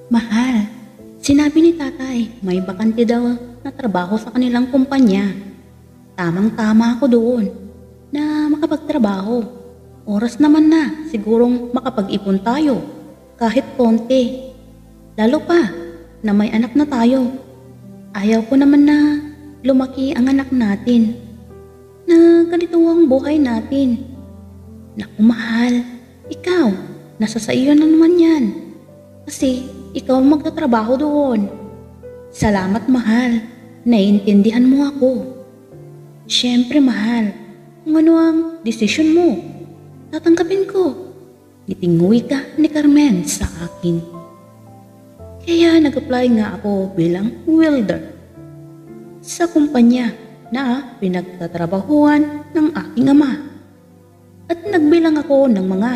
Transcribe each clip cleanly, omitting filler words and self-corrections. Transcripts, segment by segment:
Mahal, sinabi ni tatay may bakante daw na trabaho sa kanilang kumpanya. Tamang-tama ako doon na makapagtrabaho. Oras naman na sigurong makapag-ipon tayo kahit konti. Lalo pa na may anak na tayo. Ayaw ko naman na lumaki ang anak natin na ganito ang buhay natin. Naku mahal, ikaw, nasa sa iyo na naman yan. Kasi ikaw ang magtatrabaho doon. Salamat mahal, naiintindihan mo ako. Siyempre mahal, kung ano ang desisyon mo, tatanggapin ko. Ngitinguwi ka ni Carmen sa akin. Kaya nag-apply nga ako bilang welder sa kumpanya na pinagtatrabahuan ng aking ama. At nagbilang ako ng mga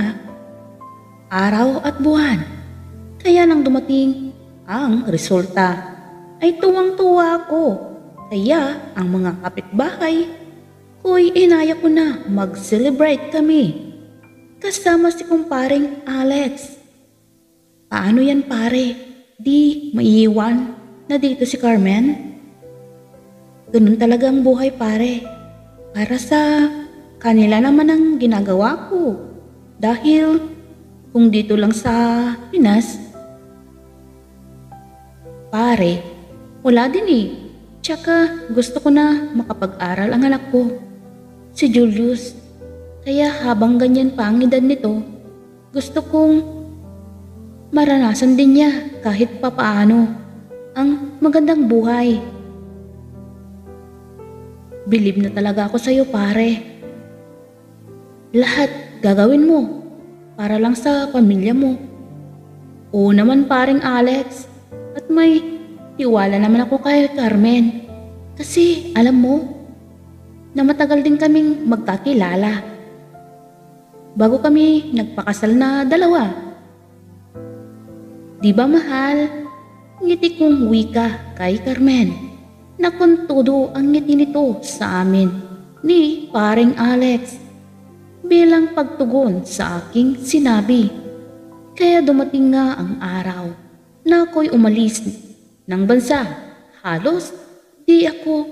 araw at buwan. Kaya nang dumating ang resulta ay tuwang-tuwa ako. Kaya ang mga kapitbahay ko'y inaya ko na mag-celebrate kami. Kasama si kumparing Alex. Paano yan pare? Di maiiwan na dito si Carmen? Ganun talaga ang buhay pare. Para sa kanila naman ang ginagawa ko. Dahil kung dito lang sa Pinas, pare, wala din eh. Tsaka gusto ko na makapag-aral ang anak ko, si Julius. Kaya habang ganyan pa ang edad nito, gusto kong maranasan din niya kahit papaano ang magandang buhay. Bilib na talaga ako sa'yo pare. Lahat gagawin mo para lang sa pamilya mo. Oo naman paring Alex, at may tiwala naman ako kay Carmen. Kasi alam mo, na matagal din kaming magkakilala. Bago kami nagpakasal na dalawa. Di ba mahal? Ngiti kong wika kay Carmen na kung todo ang ngiti nito sa amin ni paring Alex bilang pagtugon sa aking sinabi. Kaya dumating nga ang araw na ako'y umalis ng bansa. Halos di ako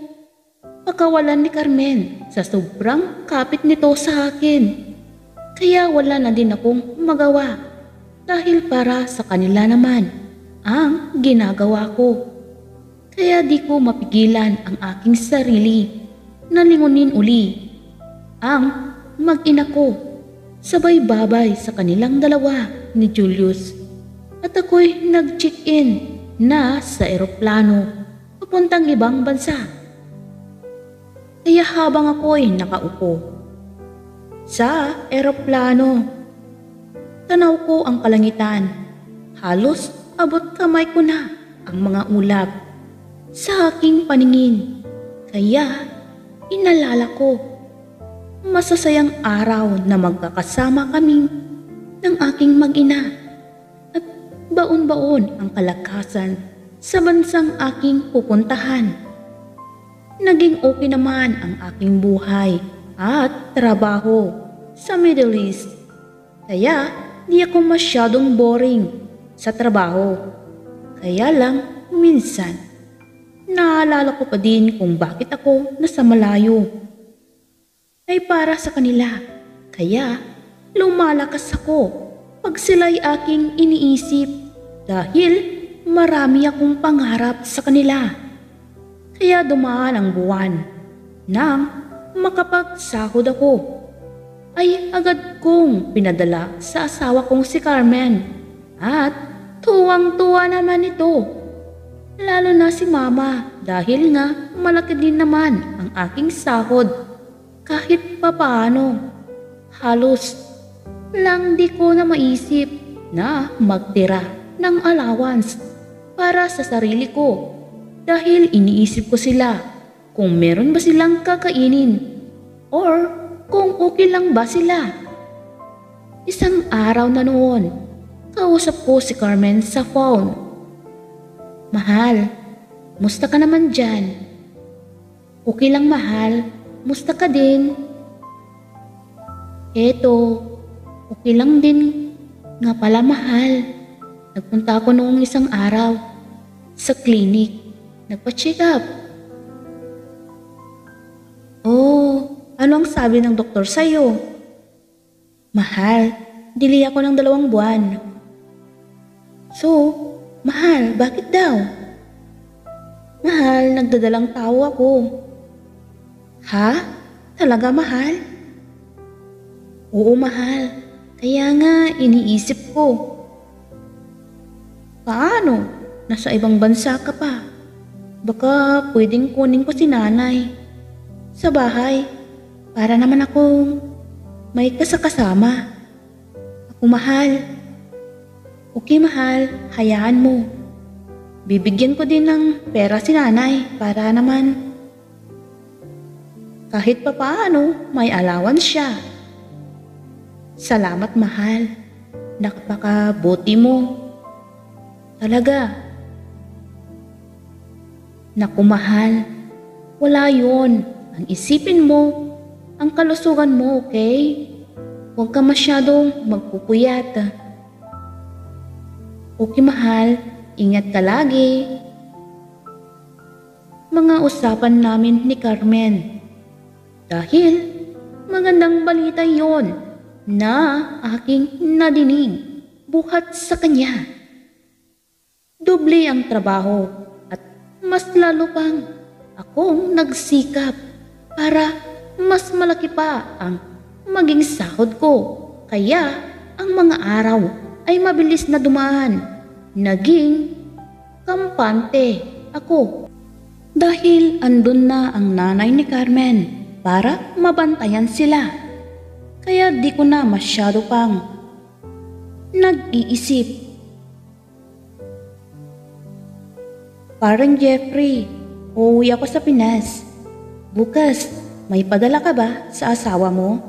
pagkawalan ni Carmen sa sobrang kapit nito sa akin. Kaya wala na din akong magawa. Dahil para sa kanila naman ang ginagawa ko. Kaya di ko mapigilan ang aking sarili na lingunin uli ang mag-ina ko. Sabay babay sa kanilang dalawa ni Julius. At ako'y nag-check-in na sa eroplano papuntang ibang bansa. Kaya habang ako'y nakaupo sa eroplano, tanaw ko ang kalangitan. Halos abot kamay ko na ang mga ulap sa aking paningin. Kaya inalala ko masasayang araw na magkakasama kaming ng aking mag-ina at baon-baon ang kalakasan sa bansang aking pupuntahan. Naging okay naman ang aking buhay at trabaho sa Middle East. Kaya di ako masyadong boring sa trabaho. Kaya lang minsan, naalala ko pa din kung bakit ako nasa malayo. Ay para sa kanila. Kaya lumalakas ako pag sila'y aking iniisip dahil marami akong pangarap sa kanila. Kaya dumaan ang buwan nang makapagsahod ako. Ay agad kong pinadala sa asawa kong si Carmen at tuwang-tuwa naman ito. Lalo na si mama dahil nga malaki din naman ang aking sahod kahit papaano. Halos lang di ko na maisip na magtira ng allowance para sa sarili ko dahil iniisip ko sila kung meron ba silang kakainin or kung okay lang ba sila. Isang araw na noon, kausap ko si Carmen sa phone. Mahal, musta ka naman dyan? Okay lang mahal, musta ka din? Eto, okay lang din nga pala mahal. Nagpunta ako noong isang araw sa clinic. Nagpa-check up. Oh, ano ang sabi ng doktor sa'yo? Mahal, dili ako ng 2 buwan. So, mahal, bakit daw? Mahal, nagdadalang tao ako. Ha? Talaga mahal? Oo, mahal. Kaya nga iniisip ko. Paano? Nasa ibang bansa ka pa. Baka pwedeng kunin ko si nanay sa bahay para naman akong may kasakasama. Ako mahal. Okay mahal, hayaan mo. Bibigyan ko din ng pera si nanay para naman kahit papaano may allowance siya. Salamat mahal. Napakabuti mo. Talaga. Naku mahal, wala yun. Ang isipin mo, ang kalusugan mo, okay? Huwag ka masyadong magpupuyat. Okay mahal, ingat ka lagi. Mga usapan namin ni Carmen. Dahil magandang balita yon na aking nadinig buhat sa kanya. Doble ang trabaho at mas lalo pang akong nagsikap para mas malaki pa ang maging sahod ko. Kaya ang mga araw ay mabilis na dumaan. Naging kampante ako dahil andun na ang nanay ni Carmen para mabantayan sila. Kaya di ko na masyado pang nag-iisip. Parang Jeffrey, uuwi ako sa Pinas. Bukas, may padala ka ba sa asawa mo?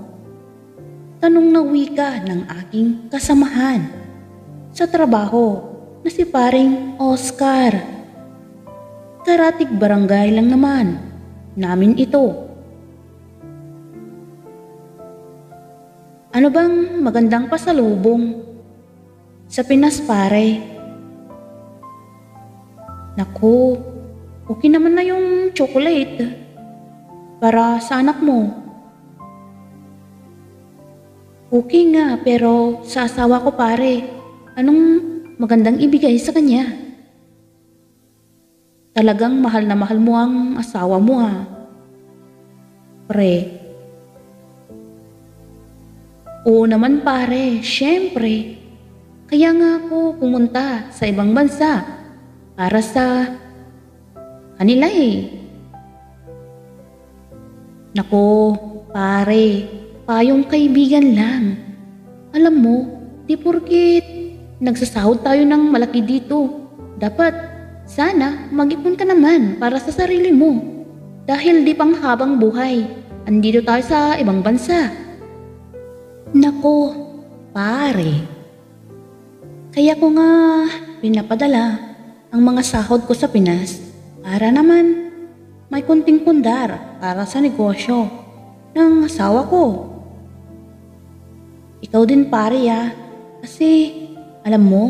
Tanong na wika ng aking kasamahan sa trabaho na si paring Oscar. Karatig barangay lang naman namin ito. Ano bang magandang pasalubong sa Pinas pare? Naku, okay naman na yung chocolate para sa anak mo. Okay nga, pero sa asawa ko pare, anong magandang ibigay sa kanya? Talagang mahal na mahal mo ang asawa mo ha. Pre. Oo naman pare, syempre. Kaya nga ako pumunta sa ibang bansa para sa kanila eh. Nako, pare, payong kaibigan lang. Alam mo, di porket nagsasahod tayo ng malaki dito. Dapat, sana mag-ipon ka naman para sa sarili mo. Dahil di pang habang buhay, andito tayo sa ibang bansa. Nako, pare. Kaya ko nga pinapadala ang mga sahod ko sa Pinas para naman may kunting pundar para sa negosyo ng asawa ko. Ikaw din pare kasi alam mo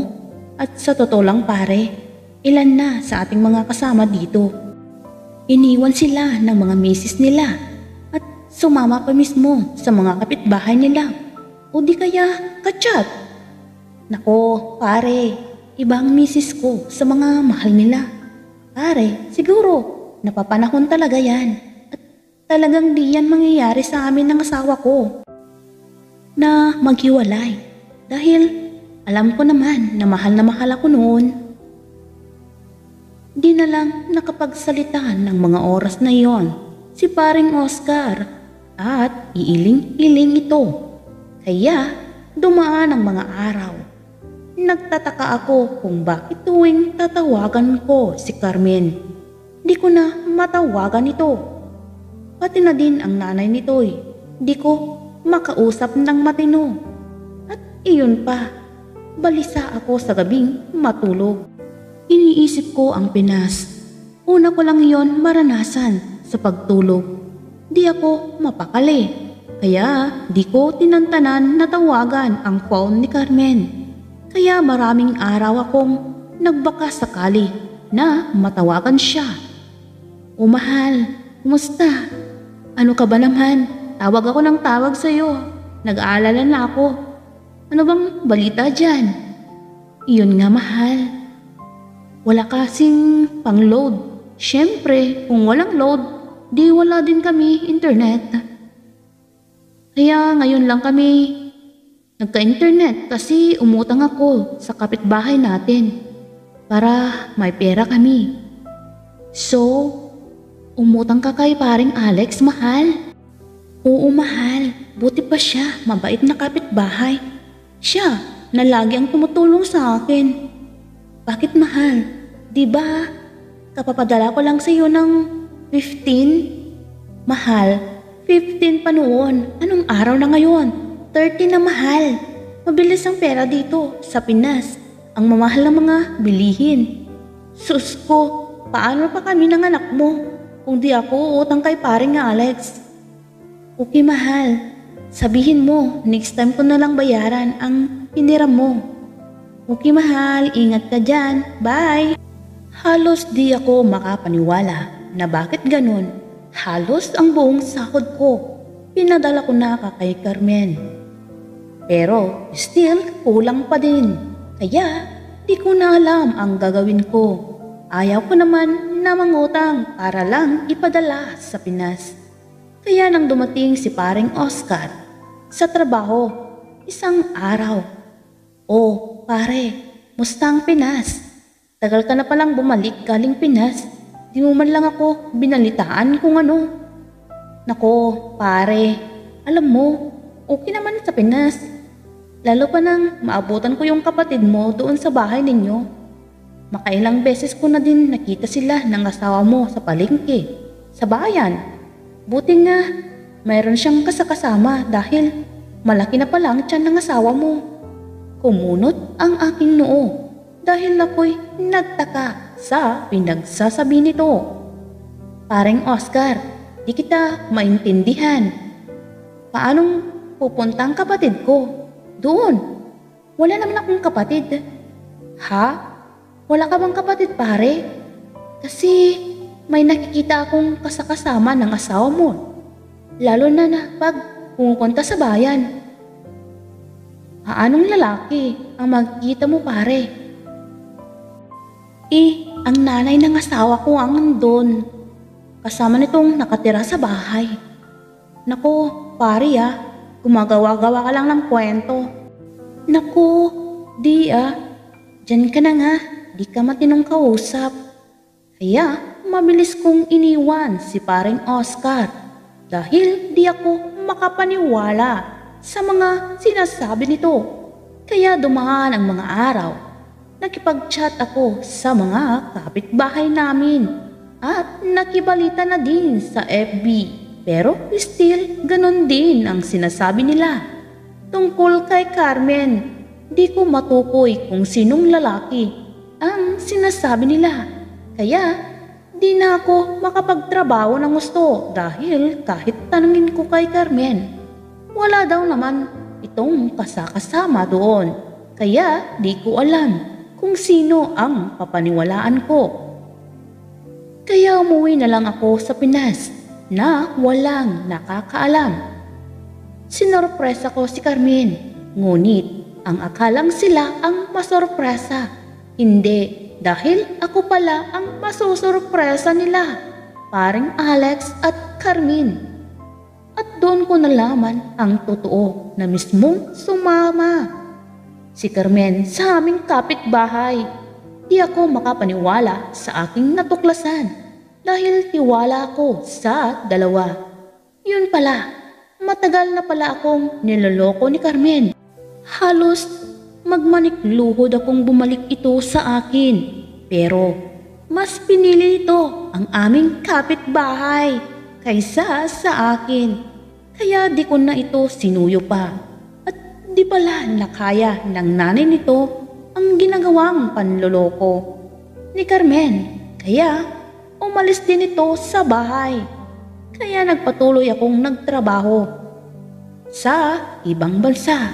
at sa totoo lang pare, ilan na sa ating mga kasama dito. Iniwan sila ng mga misis nila at sumama pa mismo sa mga kapitbahay nila o di kaya kachat. Nako pare, iba ang misis ko sa mga mahal nila. Pare, siguro napapanahon talaga yan at talagang di yan mangyayari sa amin ng asawa ko na maghiwalay dahil alam ko naman na mahal ako noon. Di na lang nakapagsalita ng mga oras na yon si paring Oscar at iiling-iling ito. Kaya dumaan ang mga araw. Nagtataka ako kung bakit tuwing tatawagan ko si Carmen, di ko na matawagan ito. Pati na din ang nanay nito'y di ko makausap ng matino. At iyon pa, balisa ako sa gabing matulog. Iniisip ko ang Pinas. Una ko lang iyon maranasan sa pagtulog. Di ako mapakali. Kaya di ko tinantanan na tawagan ang phone ni Carmen. Kaya maraming araw akong nagbaka sakali na matawagan siya. O mahal, kumusta? Ano ka ba naman? Tawag ako ng tawag sa'yo. Nag-aalala na ako. Ano bang balita dyan? Iyon nga mahal. Wala kasing pang-load. Siyempre, kung walang load, di wala din kami internet. Kaya ngayon lang kami nagka-internet kasi umutang ako sa kapitbahay natin para may pera kami. So, umutang ka kay paring Alex, mahal? Oo, mahal. Buti pa siya, mabait na kapitbahay. Siya na lagi ang tumutulong sa akin. Bakit, mahal? Di ba kapapadala ko lang sa iyo ng 15? Mahal, 15 pa noon. Anong araw na ngayon? 30 na, mahal. Mabilis ang pera dito sa Pinas. Ang mamahal ng mga bilihin. Sus ko, paano pa kami ng anak mo kung di ako utang kay paring Alex? Okay, mahal. Sabihin mo, next time ko na lang bayaran ang hiniram mo. Okay, mahal. Ingat ka dyan. Bye! Halos di ako makapaniwala na bakit ganun. Halos ang buong sahod ko pinadala ko na kay Carmen. Pero still kulang pa din. Kaya di ko na alam ang gagawin ko. Ayaw ko naman na mangutang para lang ipadala sa Pinas. Kaya nang dumating si paring Oscar sa trabaho isang araw. Oh, pare, musta ang Pinas? Tagal ka na palang bumalik galing Pinas. Di mo man lang ako binalitaan kung ano. Nako, pare, alam mo, okay naman sa Pinas. Lalo pa nang maabutan ko yung kapatid mo doon sa bahay ninyo. Makailang beses ko na din nakita sila ng asawa mo sa palengke, sa bayan. Buti nga, mayroon siyang kasakasama dahil malaki na palang tiyan ng asawa mo. Kumunot ang aking noo dahil ako'y nagtaka sa pinagsasabi nito. Paring Oscar, di kita maintindihan. Paanong pupunta ang kapatid ko? Doon. Wala naman akong kapatid. Ha? Wala ka bang kapatid, pare? Kasi may nakikita akong kasakasama ng asawa mo. Lalo na pag pumupunta sa bayan. Anong lalaki ang makikita mo, pare? Ang nanay ng asawa ko ang nandun. Kasama nitong nakatira sa bahay. Naku, pare gumagawa-gawa ka lang ng kwento. Naku, di dyan ka na nga, di ka matinong kausap. Kaya mabilis kong iniwan si paring Oscar dahil di ako makapaniwala sa mga sinasabi nito. Kaya dumaan ang mga araw. Nakipag-chat ako sa mga kapitbahay namin at nakibalita na din sa FB. Pero still ganun din ang sinasabi nila. Tungkol kay Carmen, di ko matukoy kung sinong lalaki ang sinasabi nila. Kaya di na ako makapagtrabaho ng gusto dahil kahit tanungin ko kay Carmen, wala daw naman itong kasakasama doon. Kaya di ko alam kung sino ang papaniwalaan ko. Kaya umuwi na lang ako sa Pinas na walang nakakaalam. Sinorpresa ko si Carmen, ngunit ang akalang sila ang masorpresa. Hindi, dahil ako pala ang masusurpresa nila, paring Alex at Carmen. At doon ko nalaman ang totoo na mismong sumama si Carmen sa aming kapitbahay. Di ako makapaniwala sa aking natuklasan dahil tiwala ko sa dalawa. Yun pala, matagal na pala akong niloloko ni Carmen. Halos magmanikluhod akong bumalik ito sa akin. Pero mas pinili ito ang aming kapitbahay kaysa sa akin. Kaya di ko na ito sinuyo pa. Di pala nakaya ng nanay nito ang ginagawang panloloko ni Carmen. Kaya umalis din ito sa bahay. Kaya nagpatuloy akong nagtrabaho sa ibang bansa.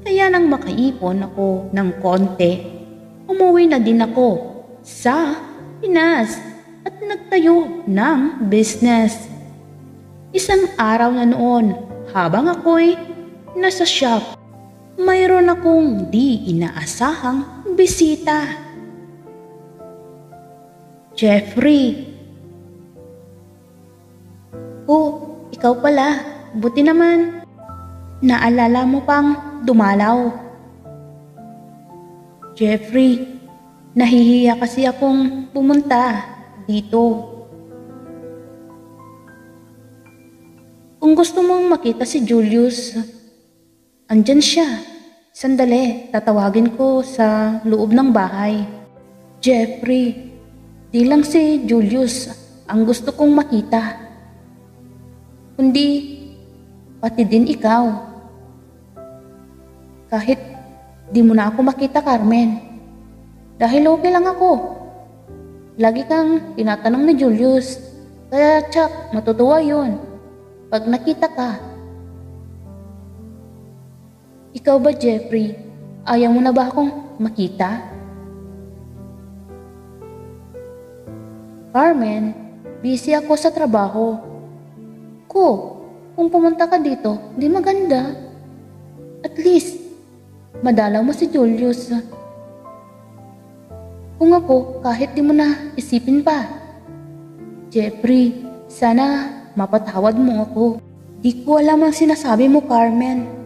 Kaya nang makaipon ako ng konti, umuwi na din ako sa Pinas at nagtayo ng business. Isang araw na noon, habang ako'y nasa shop, mayroon akong di inaasahang bisita. Jeffrey. Oh, ikaw pala. Buti naman. Naalala mo pang dumalaw. Jeffrey, nahihiya kasi akong pumunta dito. Kung gusto mong makita si Julius, andyan siya. Sandali, tatawagin ko sa loob ng bahay. Jeffrey, di lang si Julius ang gusto kong makita, kundi pati din ikaw. Kahit di mo na ako makita, Carmen, dahil okay lang ako. Lagi kang tinatanong ni Julius, kaya tsak matutuwa yun pag nakita ka. Ikaw ba, Jeffrey? Ayaw mo na ba akong makita? Carmen, busy ako sa trabaho. Kung pumunta ka dito, di maganda. At least, madalaw mo si Julius. Kung ako, kahit di mo na isipin pa. Jeffrey, sana mapatawad mo ako. Di ko alam ang sinasabi mo, Carmen.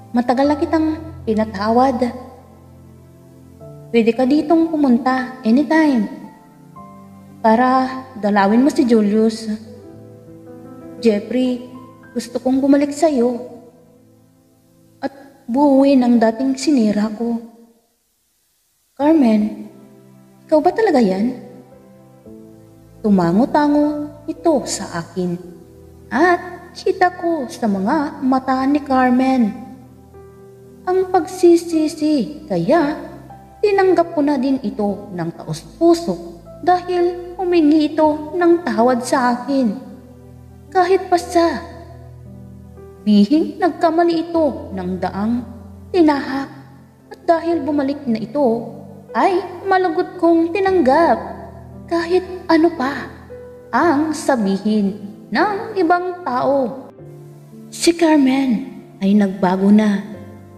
Matagal na kitang pinatawad. Pwede ka ditong pumunta anytime para dalawin mo si Julius. Jeffrey, gusto kong bumalik sa'yo at buuin ang dating sinira ko. Carmen, ikaw ba talaga yan? Tumango-tango ito sa akin at kita ko sa mga mata ni Carmen ang pagsisisi, kaya tinanggap ko na din ito ng taos-puso dahil humingi ito ng tawad sa akin. Kahit pa sa bihing nagkamali ito ng daang tinahak, at dahil bumalik na ito ay malugod kong tinanggap kahit ano pa ang sabihin ng ibang tao. Si Carmen ay nagbago na.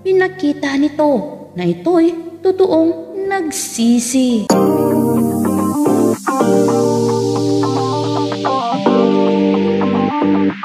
Pinakita nito na ito'y totoong nagsisi.